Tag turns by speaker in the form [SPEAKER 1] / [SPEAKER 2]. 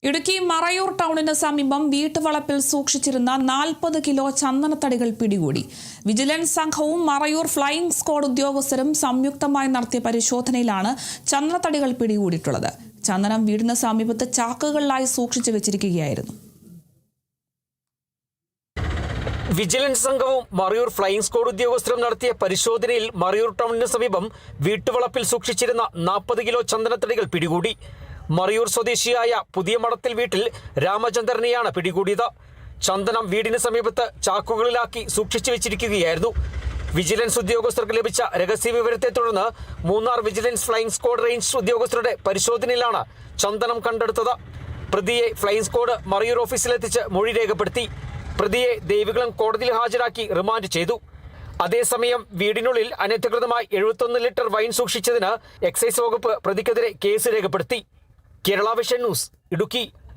[SPEAKER 1] ഇടുക്കി മറയൂർ ടൗണിന് സമീപം വീട്ടുവളപ്പിൽ സൂക്ഷിച്ചിരുന്ന 40 കിലോ ചന്ദനത്തടികൾ പിടികൂടി. വിജിലൻസ് സംഘവും മറയൂർ ഫ്ലൈയിംഗ് സ്ക്വാഡ് ഉദ്യോഗസ്ഥരും സംയുക്തമായി നടത്തിയ പരിശോധനയിലാണ് ചന്ദനത്തടികൾ പിടികൂടിയിട്ടുള്ളത്. ചന്ദനം വീടിന് സമീപത്ത് ചാക്കുകളിലായി സൂക്ഷിച്ചു വെച്ചിരിക്കുകയായിരുന്നു.
[SPEAKER 2] വിജിലൻസ് സംഘവും മറയൂർ ഫ്ലൈയിംഗ് സ്ക്വാഡ് ഉദ്യോഗസ്ഥരും നടത്തിയ പരിശോധനയിൽ മറയൂർ ടൗണിന് സമീപം വീട്ടുവളപ്പിൽ സൂക്ഷിച്ചിരുന്ന 40 കിലോ ചന്ദനത്തടികൾ പിടികൂടി. മറയൂർ സ്വദേശിയായ പുതിയ മഠത്തിൽ വീട്ടിൽ രാമചന്ദ്രനെയാണ് പിടികൂടിയത്. ചന്ദനം വീടിന് സമീപത്ത് ചാക്കുകളിലാക്കി സൂക്ഷിച്ചു വെച്ചിരിക്കുകയായിരുന്നു. വിജിലൻസ് ഉദ്യോഗസ്ഥർക്ക് ലഭിച്ച രഹസ്യ വിവരത്തെ തുടർന്ന് Munnar vigilance flying squad range ഉദ്യോഗസ്ഥരുടെ പരിശോധനയിലാണ് ചന്ദനം കണ്ടെടുത്തത്. പ്രതിയെ ഫ്ലൈയിംഗ് സ്ക്വാഡ് മറയൂർ ഓഫീസിലെത്തിച്ച് മൊഴി രേഖപ്പെടുത്തി. പ്രതിയെ ദേവികുളം കോടതിയിൽ ഹാജരാക്കി റിമാൻഡ് ചെയ്തു. അതേസമയം വീടിനുള്ളിൽ അനധികൃതമായി 71 ലിറ്റർ വൈൻ സൂക്ഷിച്ചതിന് എക്സൈസ് വകുപ്പ് പ്രതിക്കെതിരെ കേസ് രേഖപ്പെടുത്തി. Kerala vision news, Idukki.